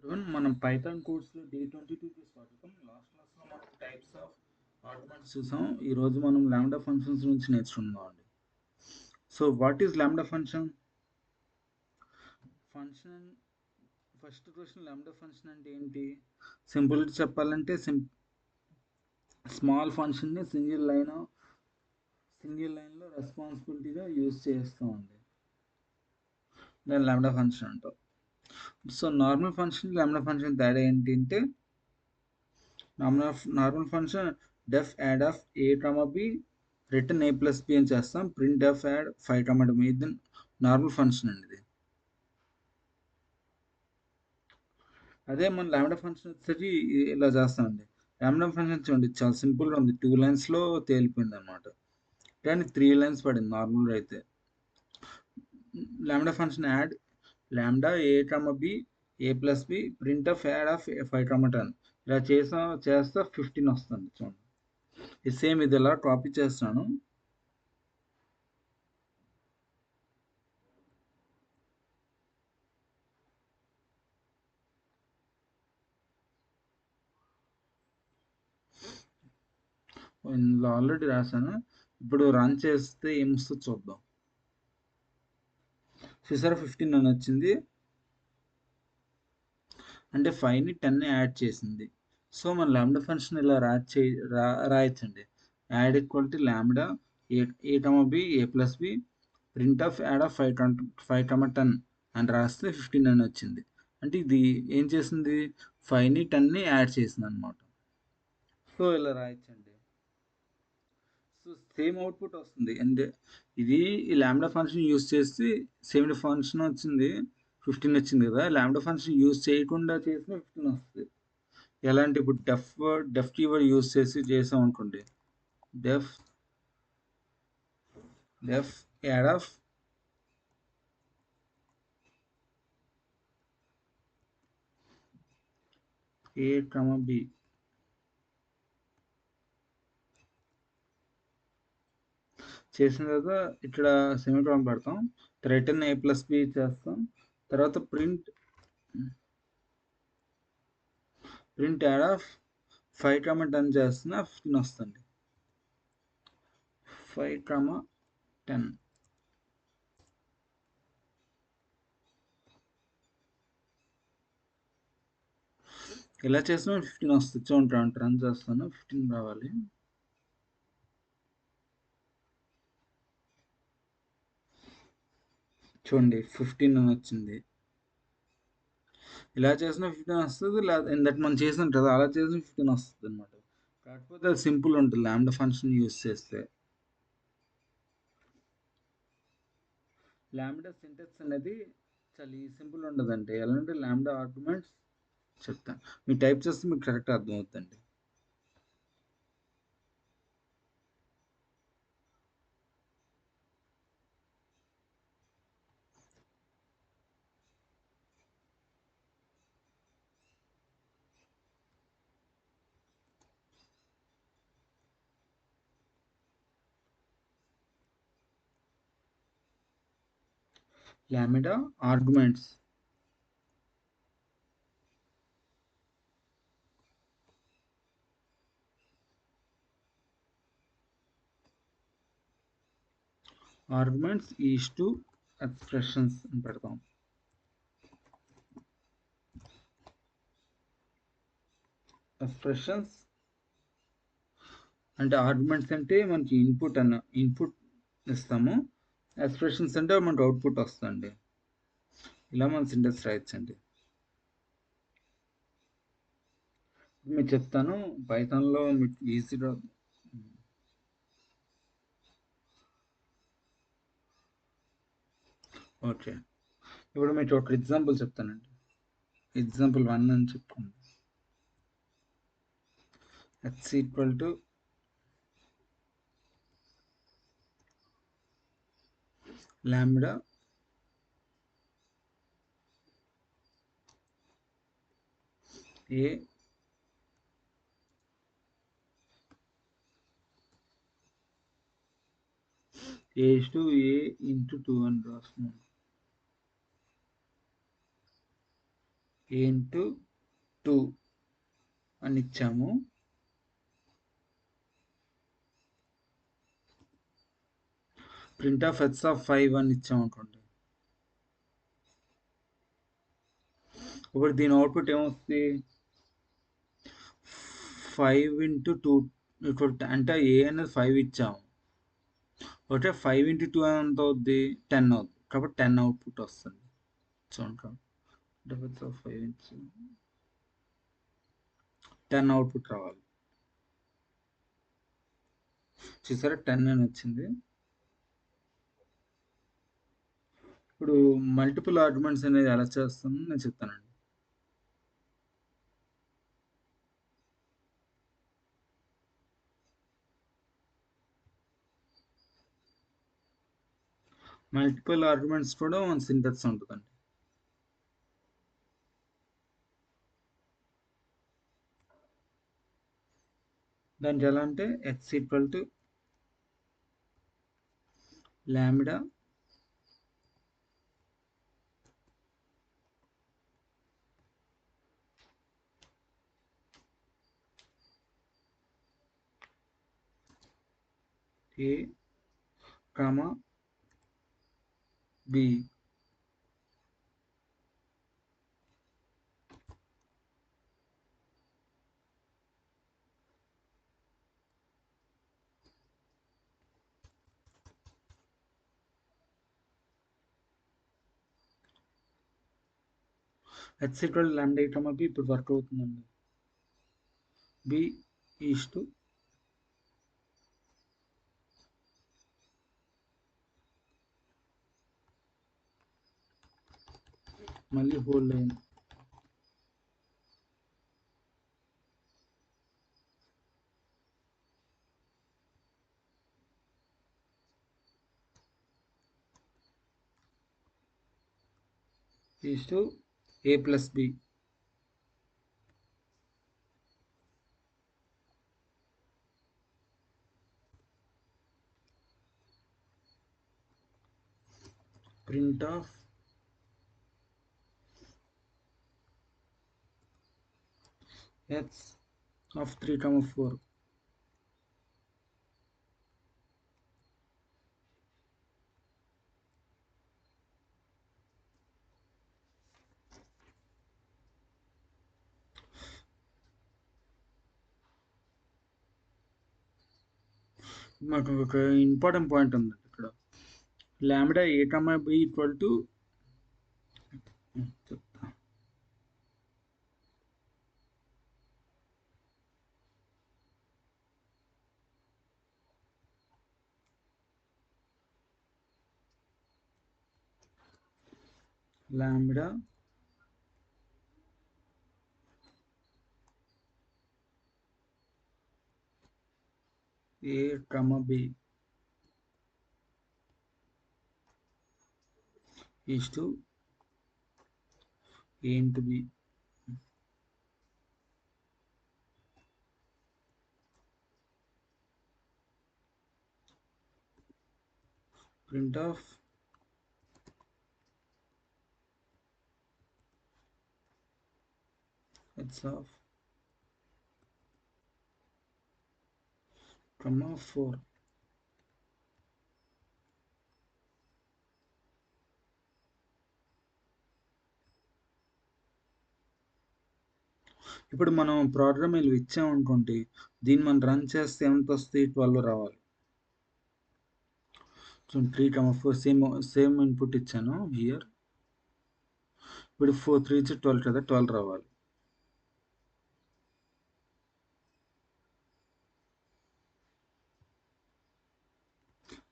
Even మనం Python కోర్స్లో D22 స్వాగతం. లాస్ట్ క్లాస్లో మనం టైప్స్ ఆఫ్ ఆర్గ్యుమెంట్స్ చూసాం. ఈరోజు మనం లాంబ్డా ఫంక్షన్స్ గురించి నేర్చుకుందాం అండి. So what is lambda function? Function first question, lambda function అంటే ఏంటి? సింపుల్ చెప్పాలంటే స్మాల్ ఫంక్షన్ని సింగిల్ లైన్లో రెస్పాన్సిబిలిటీగా యూజ్ చేస్తామండి. దాని లాంబ్డా ఫంక్షన్ అంటాం. So normal function lambda function తేడా ఏంటి అంటే, normal function def add of A comma B return A plus B అని చేస్తాం. Print def add 5 comma B, ఇది నార్మల్ ఫంక్షన్ అండి. ఇది అదే మన లాంబ్డా ఫంక్షన్ వచ్చేసరికి ఇలా చేస్తామండి. లాంబ్డా ఫంక్షన్ చూడండి, చాలా సింపుల్గా ఉంది. 2 లైన్స్లో తేలిపోయింది అనమాట. కానీ 3 లైన్స్ పడింది నార్మల్గా అయితే. Lambda function add lambda A comma B A plus B print of add of 5 comma 10 ఇలా చేస్తే 15 వస్తుంది. చూడండి, ఇది సేమ్, ఇది ఇలా కాపీ చేస్తాను. ఇందులో ఆల్రెడీ రాశాను. ఇప్పుడు రన్ చేస్తే ఏమొస్తుందో చూద్దాం. చూసారా, 15 అని వచ్చింది. అంటే 5ని 10ని యాడ్ చేసింది. సో మన లాంబ్డా ఫంక్షన్ ఇలా రాయొచ్చండి. Add equal to lambda A comma B A plus B print of add of 5 comma 10 అని రాస్తే 15 అని వచ్చింది. అంటే ఇది ఏం చేసింది, 5ని 10ని యాడ్ చేసింది అనమాట. సో ఇలా రాయొచ్చండి. సో సేమ్ అవుట్పుట్ వస్తుంది. అంటే ఇది ఈ లాంబ్డా ఫంక్షన్ యూజ్ చేసి సేమ్ ఫంక్షన్ వచ్చింది, 15 వచ్చింది కదా. లాంబ్డా ఫంక్షన్ యూజ్ చేయకుండా చేసిన 15 వస్తుంది. ఎలాంటి, ఇప్పుడు డెఫ్ కీవర్డ్ యూజ్ చేసాం అనుకోండి. Def def add of A comma b చేసిన తర్వాత ఇక్కడ సెమీకోలన్ పెడతాం. రిటర్న్ ఏ ప్లస్ బి చేస్తాం. తర్వాత ప్రింట్ యాడ్ ఆఫ్ 5 కామా 10 చేస్తున్నా 15 వస్తుంది. 5 కామా 10 ఇలా చేసిన 15 వస్తుంది. చూడండి, రన్ చేస్తాను, 15 రావాలి. చూడండి, 15 అని వచ్చింది. ఇలా చేసిన 15 వస్తుంది. లేదా ఇందట మనం చేసినాం కదా, అలా చేసిన 15 వస్తుంది అనమాట. కాకపోతే అది సింపుల్ ఉంటుంది లాంబ్డా ఫంక్షన్ యూజ్ చేస్తే. లాంబ్డా సింటాక్స్ అనేది చాలా సింపుల్ ఉండదండి. ఎలా అంటే లాంబ్డా ఆర్గ్యుమెంట్స్ చెప్తాను, మీరు టైప్ చేస్తే మీకు కరెక్ట్ అర్థమవుతుందండి. Lambda arguments is to expressions అని పెడతాం. ఎక్స్ప్రెషన్స్ అంటే, ఆర్గ్యుమెంట్స్ అంటే మనకి ఇన్పుట్ ఇస్తాము. ఎక్స్ప్రెషన్స్ అంటే మనకి అవుట్పుట్ వస్తుంది. ఇలా మనం సింటాక్స్ రాయొచ్చండి. మీకు చెప్తాను, పైథాన్లో మీకు ఈజీగా. ఓకే, ఇప్పుడు మీకు ఒక ఎగ్జాంపుల్ చెప్తానండి. ఎగ్జాంపుల్ 1 అని చెప్పుకోండి. x equal to lambda A to A into 2 అని రాస్తున్నాను. ఏ ఇంటూ 2 అని ఇచ్చాము. ప్రింట్ ఆఫ్ హెచ్ ఆఫ్ 5 అని ఇచ్చాము అనుకోండి. ఇప్పుడు దీని అవుట్పుట్ ఏమవుతుంది? 5 ఇంటూ 2 ఇప్పుడు అంటే ఏ అనేది 5 ఇచ్చాము. ఓకే, 5 ఇంటూ 2 ఎంత అవుద్ది? 10 అవుద్ది. కాబట్టి 10 అవుట్పుట్ వస్తుంది. చూడండి, 5 ఇంటూ 10 అవుట్పుట్ రావాలి. చూసారా, 10 అని వచ్చింది. ఇప్పుడు మల్టిపుల్ ఆర్గ్యుమెంట్స్ అనేది ఎలా చేస్తామో నేను చెప్తానండి. మల్టిపుల్ ఆర్గ్యుమెంట్స్ కూడా మన సింటాక్స్ ఉంటుందండి. దానికి ఎలా అంటే x equal to lambda A comma B. x equal lambda A comma B ఇప్పుడు వర్క్ అవుతుందండి. బి ఈస్ టు మళ్ళీ whole line is to A plus B. Print of x of 3, 4. మాకు ఒక ఇంపార్టెంట్ పాయింట్ ఉంది ఇక్కడ. Lambda A comma B equal to lambda A comma B is to A into B. Print of x of 4. ఇప్పుడు మనం programme ఇలా ఇచ్చామనుకోండి, దీన్ని మనం run చేస్తే ఎంత వస్తుంది? 12 రావాలి. సో 3, 4 సేమ్ ఇన్పుట్ ఇచ్చాను హియర్. ఇప్పుడు 4 3 12 కదా, 12 రావాలి.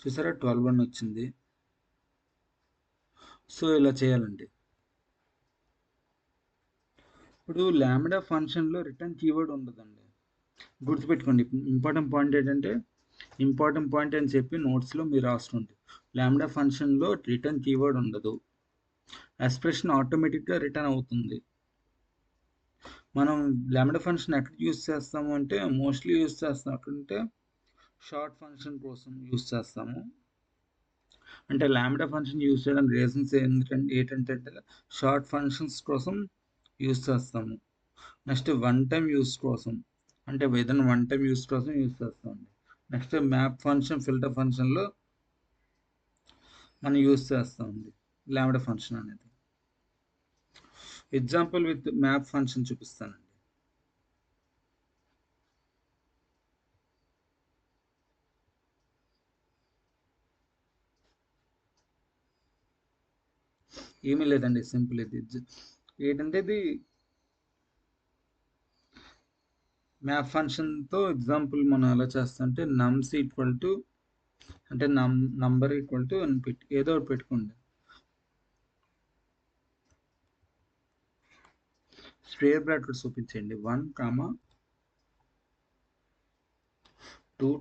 చూసారా, 12 అని వచ్చింది. సో ఇలా చేయాలండి. ఇప్పుడు లాంబ్డా ఫంక్షన్లో రిటర్న్ కీవర్డ్ ఉండదండి, గుర్తుపెట్టుకోండి. ఇంపార్టెంట్ పాయింట్ అని చెప్పి నోట్స్లో మీరు రాసుకోండి. లాంబ్డా ఫంక్షన్లో రిటర్న్ కీవర్డ్ ఉండదు. ఎక్స్ప్రెషన్ ఆటోమేటిక్గా రిటర్న్ అవుతుంది. మనం లాంబ్డా ఫంక్షన్ ఎక్కడ యూస్ చేస్తాము అంటే మోస్ట్లీ యూస్ చేస్తాం ఎక్కడంటే షార్ట్ ఫంక్షన్ కోసం యూస్ చేస్తాము. అంటే లాంబ్డా ఫంక్షన్ యూస్ చేయడానికి రీజన్స్ ఏంటంటే షార్ట్ ఫంక్షన్స్ కోసం యూస్ చేస్తాము. నెక్స్ట్ వన్ టైం యూస్ కోసం, అంటే ఏదైనా వన్ టైం యూస్ కోసం యూస్ చేస్తామండి. నెక్స్ట్ మ్యాప్ ఫంక్షన్, ఫిల్టర్ ఫంక్షన్లో మనం యూస్ చేస్తామండి లాంబ్డా ఫంక్షన్ అనేది. ఎగ్జాంపుల్ విత్ మ్యాప్ ఫంక్షన్ చూపిస్తానండి. ఏమీ లేదండి, సింపుల్ ఇది. ఏంటంటే ఇది మ్యాప్ ఫంక్షన్తో ఎగ్జాంపుల్ మనం ఎలా చేస్తామంటే నమ్స్ ఈక్వల్ టు, అంటే నంబర్ ఈక్వల్ టు అని పెట్టి ఏదో ఒకటి పెట్టుకోండి. స్క్వేర్ బ్రాకెట్ చూపించండి. 1, 2,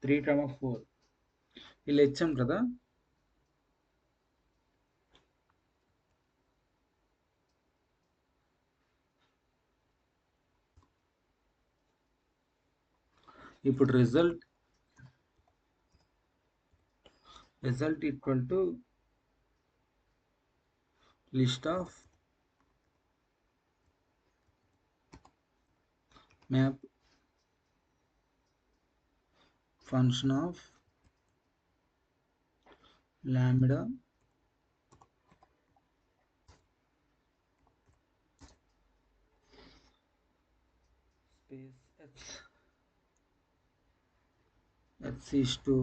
3, 4 ఇలా ఇచ్చాం కదా. ఇప్పుడు result equal to list of map function of lambda space x is to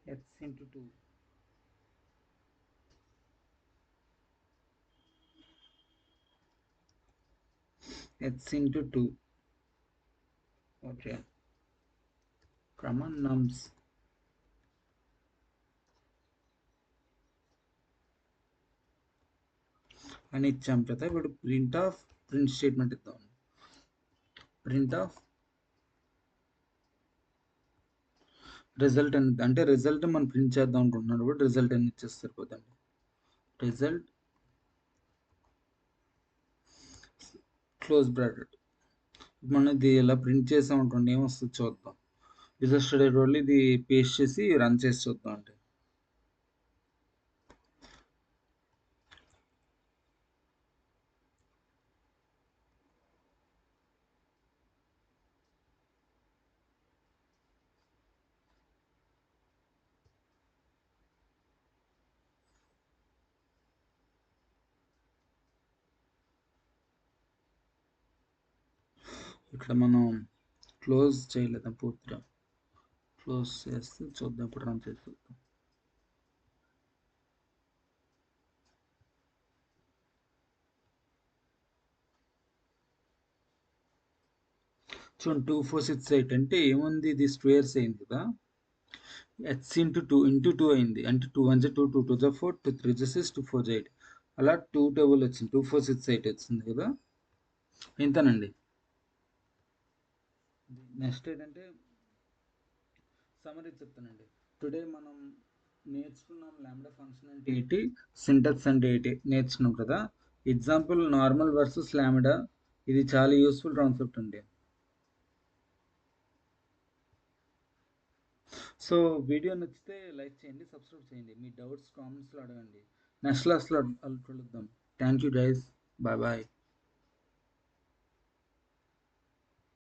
x into 2 x into 2, okay, nums అని ఇచ్చాం కదా. ఇప్పుడు ప్రింట్ స్టేట్మెంట్ ఇద్దాం. ప్రింట్ ఆఫ్ రిజల్ట్ అని, అంటే రిజల్ట్ మనం ప్రింట్ చేద్దాం అనుకుంటున్నాడు కాబట్టి రిజల్ట్ అని ఇచ్చేస్తే సరిపోతుంది. Result close bracket. మనం ఇది ఇలా ప్రింట్ చేసాం అనుకోండి, ఏమొస్తుంది చూద్దాం. విజువల్ స్టూడియో రోల్ ఇది పేస్ట్ చేసి రన్ చేసి చూద్దాం. అంటే ఇక్కడ మనం క్లోజ్ చేయలేదా, పూర్తిగా క్లోజ్ చేస్తే చూద్దాం. ఇప్పుడు రన్ చేసి చూద్దాం. చూడండి 2, 4, 6, 8 అంటే ఏముంది, ఇది స్క్వేర్స్ అయింది కదా. x ఇంటూ 2 అయింది, అంటే 2 1 2, 2 2 4, 2 3 6, 2 4 8, అలా 2 టేబుల్ వచ్చింది. 2 4 6 8 వచ్చింది కదా. ఇంతేనండి. నెక్స్ట్ ఏంటంటే సమరీ చెప్తానండి. టుడే మనం నేర్చుకున్నాం లాంబ్డా ఫంక్షన్ అంటే ఏంటి, సింటాక్స్ అంటే ఏంటి నేర్చుకున్నాం కదా. ఎగ్జాంపుల్ నార్మల్ వర్సెస్ లాంబ్డా, ఇది చాలా యూస్ఫుల్ కాన్సెప్ట్ అండి. సో వీడియో నచ్చితే లైక్ చేయండి, సబ్స్క్రైబ్ చేయండి. మీ డౌట్స్ కామెంట్స్లో అడగండి. నెక్స్ట్ క్లాస్లో కలుద్దాం. Thank you guys, bye bye.